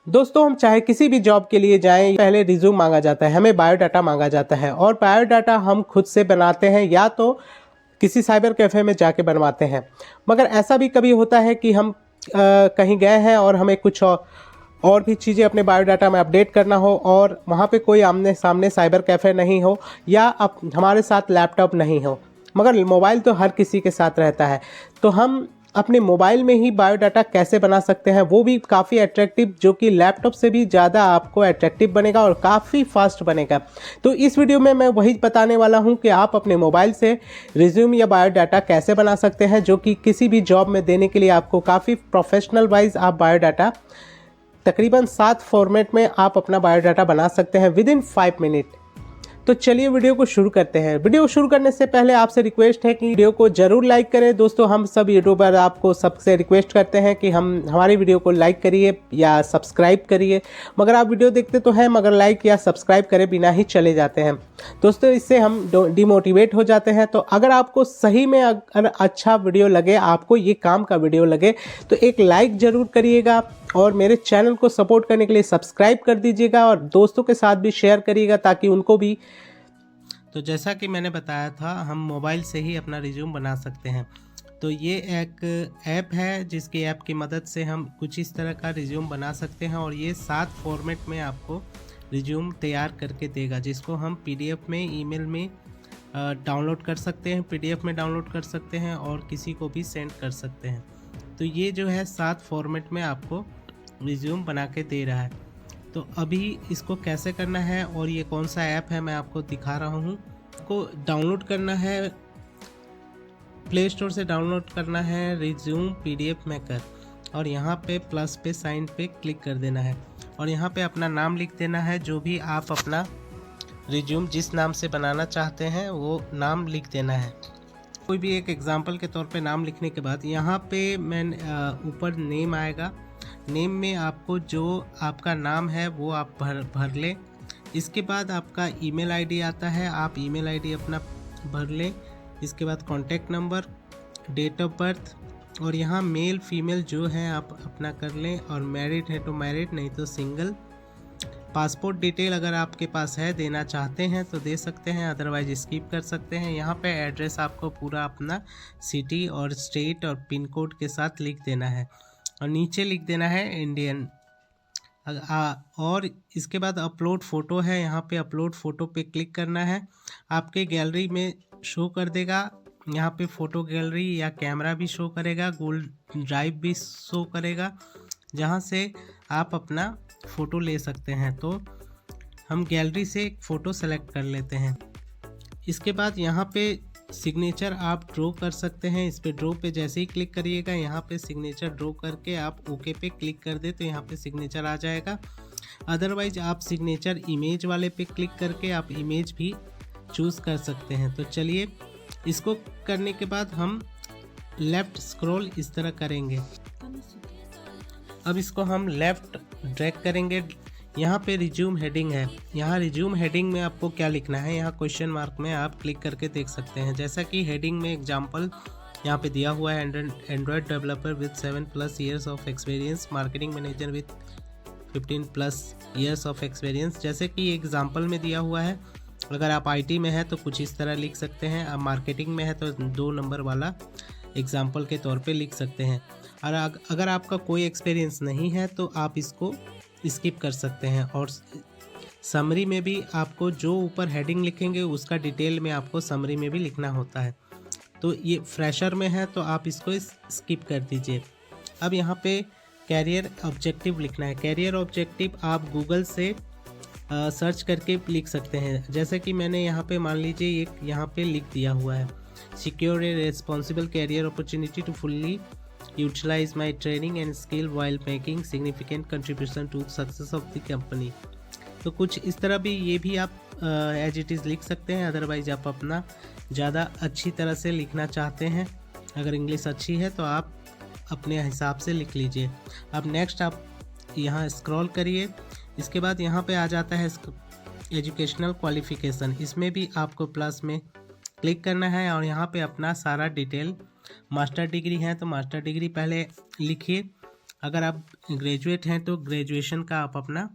दोस्तों, हम चाहे किसी भी जॉब के लिए जाएं, पहले रिज्यूम मांगा जाता है, हमें बायोडाटा मांगा जाता है और बायोडाटा हम खुद से बनाते हैं या तो किसी साइबर कैफ़े में जाके बनवाते हैं। मगर ऐसा भी कभी होता है कि हम कहीं गए हैं और हमें कुछ और भी चीज़ें अपने बायोडाटा में अपडेट करना हो और वहाँ पे कोई आमने सामने साइबर कैफ़े नहीं हो या अब हमारे साथ लैपटॉप नहीं हो, मगर मोबाइल तो हर किसी के साथ रहता है। तो हम अपने मोबाइल में ही बायोडाटा कैसे बना सकते हैं, वो भी काफ़ी अट्रैक्टिव, जो कि लैपटॉप से भी ज़्यादा आपको अट्रैक्टिव बनेगा और काफ़ी फास्ट बनेगा। तो इस वीडियो में मैं वही बताने वाला हूं कि आप अपने मोबाइल से रिज्यूम या बायोडाटा कैसे बना सकते हैं, जो कि किसी भी जॉब में देने के लिए आपको काफ़ी प्रोफेशनल वाइज आप बायोडाटा तकरीबन 7 फॉर्मेट में आप अपना बायोडाटा बना सकते हैं विद इन 5 मिनट। तो चलिए वीडियो को शुरू करते हैं। वीडियो शुरू करने से पहले आपसे रिक्वेस्ट है कि वीडियो को जरूर लाइक करें। दोस्तों, हम सब यूट्यूबर आपको सबसे रिक्वेस्ट करते हैं कि हमारी वीडियो को लाइक करिए या सब्सक्राइब करिए, मगर आप वीडियो देखते तो हैं मगर लाइक या सब्सक्राइब करे बिना ही चले जाते हैं। दोस्तों, इससे हम डिमोटिवेट हो जाते हैं। तो अगर आपको सही में अगर अच्छा वीडियो लगे, आपको ये काम का वीडियो लगे, तो एक लाइक ज़रूर करिएगा और मेरे चैनल को सपोर्ट करने के लिए सब्सक्राइब कर दीजिएगा और दोस्तों के साथ भी शेयर करिएगा ताकि उनको भी। तो जैसा कि मैंने बताया था, हम मोबाइल से ही अपना रिज्यूम बना सकते हैं। तो ये एक ऐप है जिसकी ऐप की मदद से हम कुछ इस तरह का रिज्यूम बना सकते हैं और ये 7 फॉर्मेट में आपको रिज्यूम तैयार करके देगा, जिसको हम पीडीएफ में, ईमेल में डाउनलोड कर सकते हैं, पीडीएफ में डाउनलोड कर सकते हैं और किसी को भी सेंड कर सकते हैं। तो ये जो है 7 फॉर्मेट में आपको रिज्यूम बना के दे रहा है। तो अभी इसको कैसे करना है और ये कौन सा ऐप है मैं आपको दिखा रहा हूँ। को डाउनलोड करना है, प्ले स्टोर से डाउनलोड करना है रिज्यूम पीडीएफ मेकर और यहाँ पे प्लस पे साइन पे क्लिक कर देना है और यहाँ पे अपना नाम लिख देना है। जो भी आप अपना रिज्यूम जिस नाम से बनाना चाहते हैं वो नाम लिख देना है। कोई भी एक एग्जांपल के तौर पे नाम लिखने के बाद यहाँ पे मैं ऊपर नेम आएगा। नेम में आपको जो आपका नाम है वो आप भर लें। इसके बाद आपका ईमेल आईडी आता है, आप ईमेल आईडी अपना भर लें। इसके बाद contact number, date of birth और यहाँ मेल फीमेल जो है आप अपना कर लें और मैरिड है तो मैरिड, नहीं तो सिंगल। पासपोर्ट डिटेल अगर आपके पास है, देना चाहते हैं तो दे सकते हैं, अदरवाइज स्किप कर सकते हैं। यहाँ पे एड्रेस आपको पूरा अपना सिटी और स्टेट और पिन कोड के साथ लिख देना है और नीचे लिख देना है इंडियन। और इसके बाद अपलोड फ़ोटो है, यहाँ पे अपलोड फ़ोटो पे क्लिक करना है। आपके गैलरी में शो कर देगा, यहाँ पे फ़ोटो गैलरी या कैमरा भी शो करेगा, गूगल ड्राइव भी शो करेगा, जहाँ से आप अपना फ़ोटो ले सकते हैं। तो हम गैलरी से एक फ़ोटो सेलेक्ट कर लेते हैं। इसके बाद यहाँ पे सिग्नेचर आप ड्रॉ कर सकते हैं। इस पे ड्रॉ पे जैसे ही क्लिक करिएगा, यहाँ पे सिग्नेचर ड्रॉ करके आप ओके पे क्लिक कर दे तो यहाँ पे सिग्नेचर आ जाएगा। अदरवाइज आप सिग्नेचर इमेज वाले पे क्लिक करके आप इमेज भी चूज़ कर सकते हैं। तो चलिए, इसको करने के बाद हम लेफ़्ट स्क्रॉल इस तरह करेंगे। अब इसको हम लेफ़्ट ड्रैग करेंगे। यहाँ पे रिज्यूम हेडिंग है, यहाँ रिज्यूम हेडिंग में आपको क्या लिखना है, यहाँ क्वेश्चन मार्क में आप क्लिक करके देख सकते हैं। जैसा कि हेडिंग में एग्जांपल यहाँ पे दिया हुआ है, Android developer with 7+ years of experience, marketing manager with 15+ years of experience, जैसे कि एग्जांपल में दिया हुआ है। अगर आप IT में है तो कुछ इस तरह लिख सकते हैं, आप मार्केटिंग में है तो 2 नंबर वाला एग्जाम्पल के तौर पर लिख सकते हैं। और अगर आपका कोई एक्सपीरियंस नहीं है तो आप इसको स्किप कर सकते हैं। और समरी में भी आपको जो ऊपर हेडिंग लिखेंगे उसका डिटेल में आपको समरी में भी लिखना होता है। तो ये फ्रेशर में है तो आप इसको स्किप कर दीजिए। अब यहाँ पे कैरियर ऑब्जेक्टिव लिखना है। कैरियर ऑब्जेक्टिव आप गूगल से सर्च करके लिख सकते हैं। जैसे कि मैंने यहाँ पे मान लीजिए एक यहाँ पे लिख दिया हुआ है, secure a responsible career opportunity to fully utilize my training and skill while making significant contribution to success of the company। तो कुछ इस तरह भी ये भी आप एज इट इज़ लिख सकते हैं। अदरवाइज आप अपना ज़्यादा अच्छी तरह से लिखना चाहते हैं, अगर इंग्लिश अच्छी है तो आप अपने हिसाब से लिख लीजिए। अब नेक्स्ट आप यहाँ स्क्रॉल करिए। इसके बाद यहाँ पे आ जाता है एजुकेशनल क्वालिफ़िकेशन, इसमें भी आपको प्लस में क्लिक करना है और यहाँ पे अपना सारा डिटेल, मास्टर डिग्री है तो मास्टर डिग्री पहले लिखिए, अगर आप ग्रेजुएट हैं तो ग्रेजुएशन का आप अपना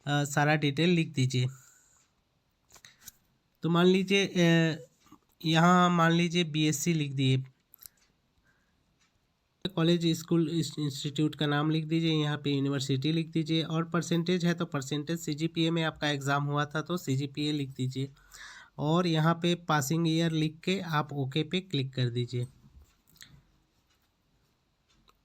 सारा डिटेल लिख दीजिए। तो मान लीजिए यहाँ मान लीजिए बीएससी लिख दिए, कॉलेज स्कूल इंस्टीट्यूट का नाम लिख दीजिए, यहाँ पे यूनिवर्सिटी लिख दीजिए, और परसेंटेज है तो परसेंटेज सीजीपीए में आपका एग्ज़ाम हुआ था तो सीजीपीए लिख दीजिए, और यहाँ पे पासिंग ईयर लिख के आप ओके पे क्लिक कर दीजिए।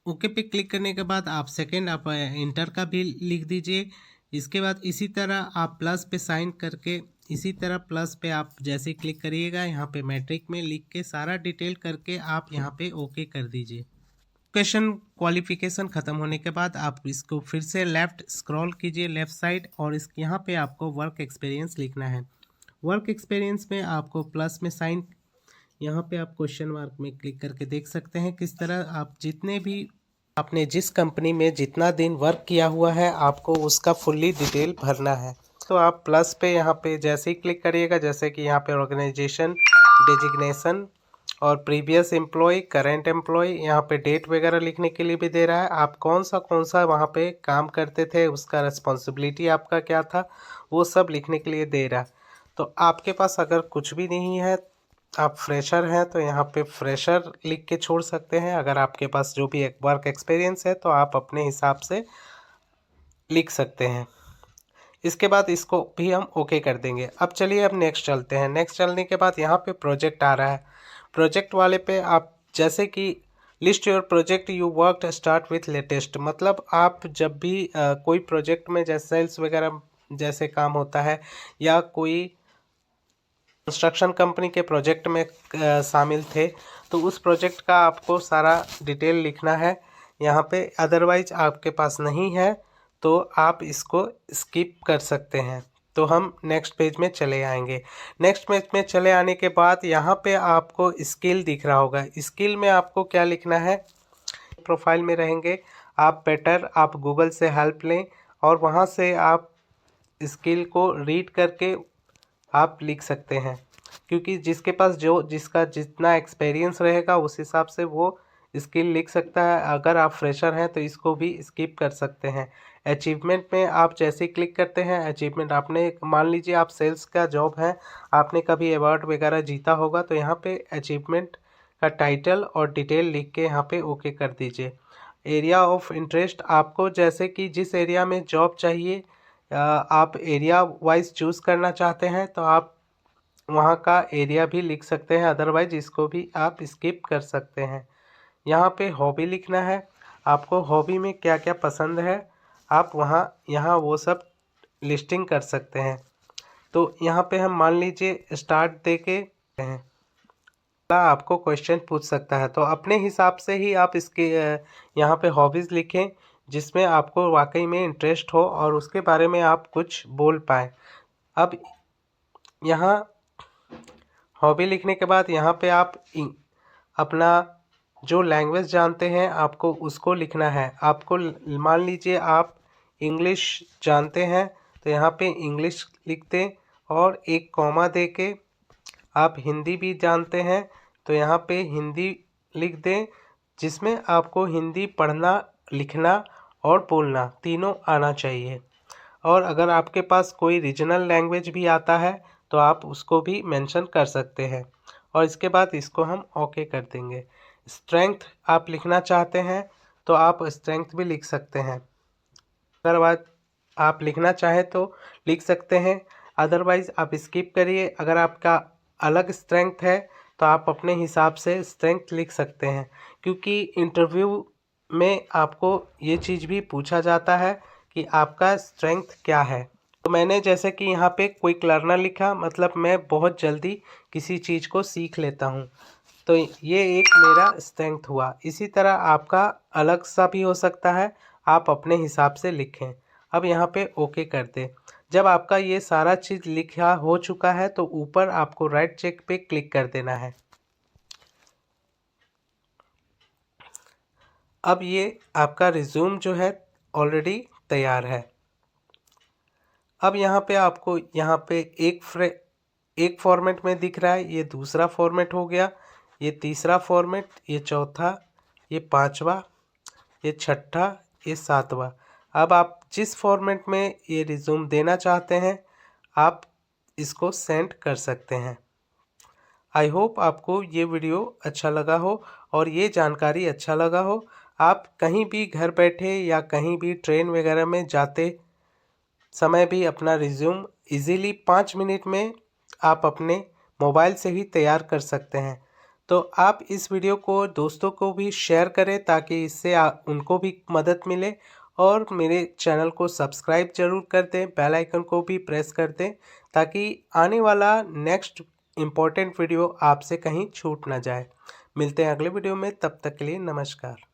ओके पे क्लिक करने के बाद आप सेकंड आप इंटर का भी लिख दीजिए। इसके बाद इसी तरह आप प्लस पे साइन करके इसी तरह प्लस पे आप जैसे क्लिक करिएगा यहाँ पे मैट्रिक में लिख के सारा डिटेल करके आप यहाँ पे ओके कर दीजिए। एजुकेशन क्वालिफिकेशन ख़त्म होने के बाद आप इसको फिर से लेफ़्ट स्क्रॉल कीजिए लेफ़्ट साइड, और इस यहाँ पे आपको वर्क एक्सपीरियंस लिखना है। वर्क एक्सपीरियंस में आपको प्लस में साइन, यहाँ पे आप क्वेश्चन मार्क में क्लिक करके देख सकते हैं किस तरह आप जितने भी आपने जिस कंपनी में जितना दिन वर्क किया हुआ है आपको उसका फुल्ली डिटेल भरना है। तो आप प्लस पे यहाँ पे जैसे ही क्लिक करिएगा, जैसे कि यहाँ पे ऑर्गेनाइजेशन, डेजिग्नेशन और प्रीवियस एम्प्लॉय, करंट एम्प्लॉय, यहाँ पे डेट वगैरह लिखने के लिए भी दे रहा है। आप कौन सा वहाँ पे काम करते थे, उसका रिस्पॉन्सिबिलिटी आपका क्या था, वो सब लिखने के लिए दे रहा है। तो आपके पास अगर कुछ भी नहीं है, आप फ्रेशर हैं तो यहाँ पे फ्रेशर लिख के छोड़ सकते हैं। अगर आपके पास जो भी एक वर्क एक्सपीरियंस है तो आप अपने हिसाब से लिख सकते हैं। इसके बाद इसको भी हम ओके कर देंगे। अब चलिए अब नेक्स्ट चलते हैं। नेक्स्ट चलने के बाद यहाँ पे प्रोजेक्ट आ रहा है। प्रोजेक्ट वाले पे आप जैसे कि list your project you work start with latest, मतलब आप जब भी कोई प्रोजेक्ट में जैसे सेल्स वगैरह जैसे काम होता है या कोई कंस्ट्रक्शन कंपनी के प्रोजेक्ट में शामिल थे तो उस प्रोजेक्ट का आपको सारा डिटेल लिखना है यहाँ पे। अदरवाइज आपके पास नहीं है तो आप इसको स्किप कर सकते हैं। तो हम नेक्स्ट पेज में चले आएंगे। नेक्स्ट पेज में चले आने के बाद यहाँ पे आपको स्किल दिख रहा होगा। स्किल में आपको क्या लिखना है, प्रोफाइल में रहेंगे आप, बेटर आप गूगल से हेल्प लें और वहाँ से आप स्किल को रीड करके आप लिख सकते हैं, क्योंकि जिसके पास जिसका जितना एक्सपीरियंस रहेगा उस हिसाब से वो स्किल लिख सकता है। अगर आप फ्रेशर हैं तो इसको भी स्किप कर सकते हैं। अचीवमेंट में आप जैसे ही क्लिक करते हैं, अचीवमेंट आपने मान लीजिए आप सेल्स का जॉब है, आपने कभी अवार्ड वगैरह जीता होगा तो यहाँ पे अचीवमेंट का टाइटल और डिटेल लिख के यहाँ पे ओके कर दीजिए। एरिया ऑफ इंटरेस्ट, आपको जैसे कि जिस एरिया में जॉब चाहिए आप एरिया वाइज चूज़ करना चाहते हैं तो आप वहाँ का एरिया भी लिख सकते हैं, अदरवाइज इसको भी आप स्किप कर सकते हैं। यहाँ पे हॉबी लिखना है, आपको हॉबी में क्या क्या पसंद है आप यहाँ वो सब लिस्टिंग कर सकते हैं। तो यहाँ पे हम मान लीजिए स्टार्ट दे के हैं, आपको क्वेश्चन पूछ सकता है तो अपने हिसाब से ही आप इसके यहाँ पे हॉबीज़ लिखें जिसमें आपको वाकई में इंटरेस्ट हो और उसके बारे में आप कुछ बोल पाएँ। अब यहाँ हॉबी लिखने के बाद यहाँ पे आप अपना जो लैंग्वेज जानते हैं आपको उसको लिखना है। आपको मान लीजिए आप इंग्लिश जानते हैं तो यहाँ पे इंग्लिश लिख दें और एक कॉमा दे के, आप हिंदी भी जानते हैं तो यहाँ पे हिंदी लिख दें, जिसमें आपको हिंदी पढ़ना, लिखना और बोलना तीनों आना चाहिए। और अगर आपके पास कोई रीजनल लैंग्वेज भी आता है तो आप उसको भी मेंशन कर सकते हैं। और इसके बाद इसको हम ओके कर देंगे। स्ट्रेंथ आप लिखना चाहते हैं तो आप स्ट्रेंथ भी लिख सकते हैं, अगर आप लिखना चाहें तो लिख सकते हैं, अदरवाइज़ आप स्किप करिए। अगर आपका अलग स्ट्रेंथ है तो आप अपने हिसाब से स्ट्रेंथ लिख सकते हैं, क्योंकि इंटरव्यू में आपको ये चीज़ भी पूछा जाता है कि आपका स्ट्रेंथ क्या है। तो मैंने जैसे कि यहाँ पे क्विक लर्नर लिखा, मतलब मैं बहुत जल्दी किसी चीज़ को सीख लेता हूँ, तो ये एक मेरा स्ट्रेंथ हुआ। इसी तरह आपका अलग सा भी हो सकता है, आप अपने हिसाब से लिखें। अब यहाँ पे ओके कर दें। जब आपका ये सारा चीज़ लिखा हो चुका है तो ऊपर आपको राइट चेक पे क्लिक कर देना है। अब ये आपका रिज्यूम जो है ऑलरेडी तैयार है। अब यहाँ पे आपको यहाँ पे एक फॉर्मेट में दिख रहा है, ये दूसरा फॉर्मेट हो गया, ये तीसरा फॉर्मेट, ये चौथा, ये पांचवा, ये छठा, ये 7वां। अब आप जिस फॉर्मेट में ये रिज्यूम देना चाहते हैं आप इसको सेंड कर सकते हैं। आई होप आपको ये वीडियो अच्छा लगा हो और ये जानकारी अच्छा लगा हो। आप कहीं भी घर बैठे या कहीं भी ट्रेन वगैरह में जाते समय भी अपना रिज्यूम इजीली 5 मिनट में आप अपने मोबाइल से ही तैयार कर सकते हैं। तो आप इस वीडियो को दोस्तों को भी शेयर करें ताकि इससे उनको भी मदद मिले, और मेरे चैनल को सब्सक्राइब जरूर कर दें, बेल आइकन को भी प्रेस कर दें ताकि आने वाला नेक्स्ट इम्पोर्टेंट वीडियो आपसे कहीं छूट ना जाए। मिलते हैं अगले वीडियो में, तब तक के लिए नमस्कार।